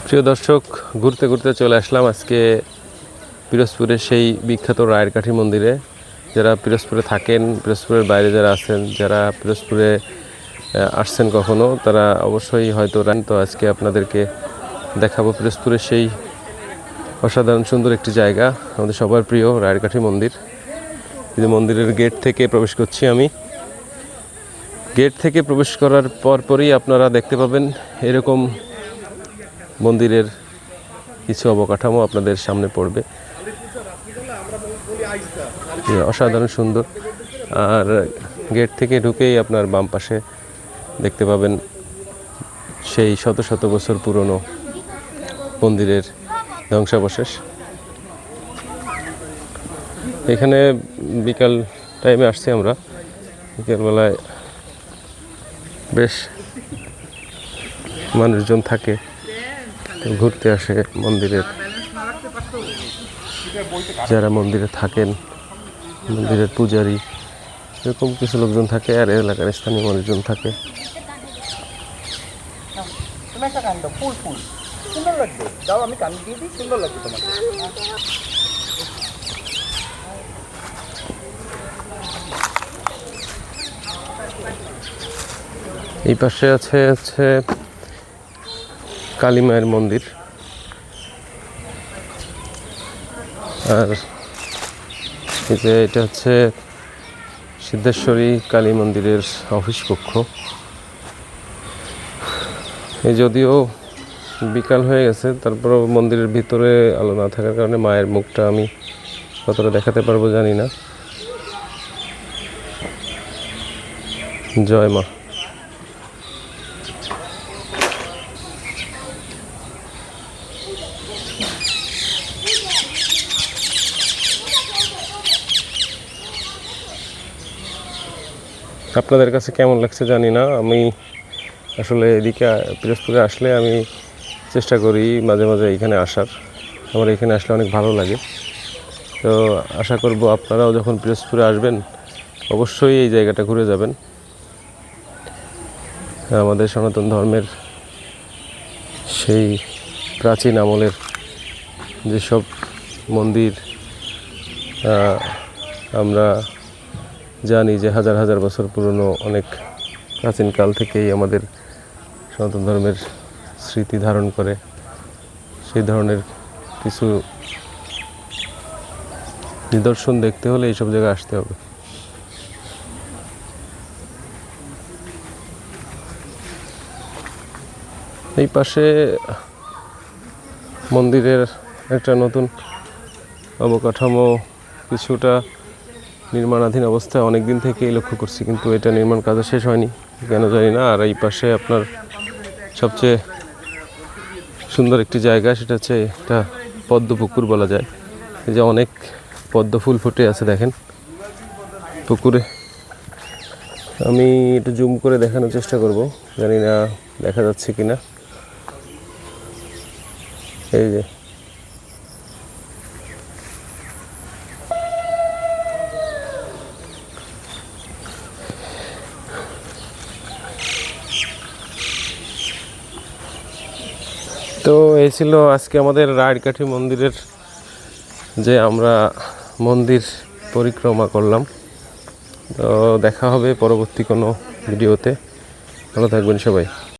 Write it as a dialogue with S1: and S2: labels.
S1: প্রিয় দর্শক, ঘুরতে ঘুরতে চলে আসলাম আজকে পিরোজপুরের সেই বিখ্যাত রায়ের কাঠি মন্দিরে। যারা পিরোজপুরে থাকেন, পিরোজপুরের বাইরে যারা আছেন, যারা পিরোজপুরে আসছেন কখনো, তারা অবশ্যই হয়তো তো আজকে আপনাদেরকে দেখাবো পিরোজপুরের সেই অসাধারণ সুন্দর একটি জায়গা, আমাদের সবার প্রিয় রায়ের কাঠি মন্দির। এই মন্দিরের গেট থেকে প্রবেশ করছি আমি। গেট থেকে প্রবেশ করার পরই আপনারা দেখতে পাবেন এরকম মন্দিরের কিছু অবকাঠামো আপনাদের সামনে পড়বে। অসাধারণ সুন্দর। আর গেট থেকে ঢুকেই আপনার বাম পাশে দেখতে পাবেন সেই শত শত বছর পুরনো মন্দিরের ধ্বংসাবশেষ। এখানে বিকাল টাইমে আসছি আমরা। বিকালবেলায় বেশ মানুষজন থাকে, ঘুরতে আসে মন্দিরের, যারা মন্দিরে থাকেন, মন্দিরের পূজারী, এরকম কিছু লোকজন থাকে, আর এলাকার স্থানীয় মানুষজন থাকে। এই পাশে হচ্ছে কালী মায়ের মন্দির, আর এই যে এটা হচ্ছে সিদ্ধেশ্বরী কালী মন্দিরের অফিস কক্ষ। এই যদিও বিকাল হয়ে গেছে, তারপরও মন্দিরের ভিতরে আলো না থাকার কারণে মায়ের মুখটা আমি কতটা দেখাতে পারবো জানি না। জয় মা। আপনাদের কাছে কেমন লাগছে জানি না। আমি আসলে এদিকে পিরোজপুরে আসলে আমি চেষ্টা করি মাঝে মাঝে এখানে আসার। আমার এখানে আসলে অনেক ভালো লাগে। তো আশা করব আপনারাও যখন পিরোজপুরে আসবেন অবশ্যই এই জায়গাটা ঘুরে যাবেন। আমাদের সনাতন ধর্মের সেই প্রাচীন আমলের যেসব মন্দির আমরা জানি যে হাজার হাজার বছর পুরনো, অনেক প্রাচীনকাল থেকেই আমাদের সনাতন ধর্মের স্মৃতি ধারণ করে, সেই ধরনের কিছু নিদর্শন দেখতে হলে এইসব জায়গায় আসতে হবে। এই পাশে মন্দিরের একটা নতুন অবকাঠামো কিছুটা নির্মাণাধীন অবস্থায় অনেক দিন থেকেই লক্ষ্য করছি, কিন্তু এটা নির্মাণ কাজ শেষ হয়নি কেন জানি না। আর এই পাশে আপনার সবচেয়ে সুন্দর একটি জায়গা, সেটা হচ্ছে একটা পদ্ম পুকুর বলা যায়। এই যে অনেক পদ্ম ফুল ফুটে আছে দেখেন পুকুরে। আমি একটু জুম করে দেখানোর চেষ্টা করব, জানি না দেখা যাচ্ছে কিনা। এই যে তো এই ছিল আজকে আমাদের রায়ের কাঠি মন্দিরের যে আমরা মন্দির পরিক্রমা করলাম। তো দেখা হবে পরবর্তী কোনো ভিডিওতে। ভালো থাকবেন সবাই।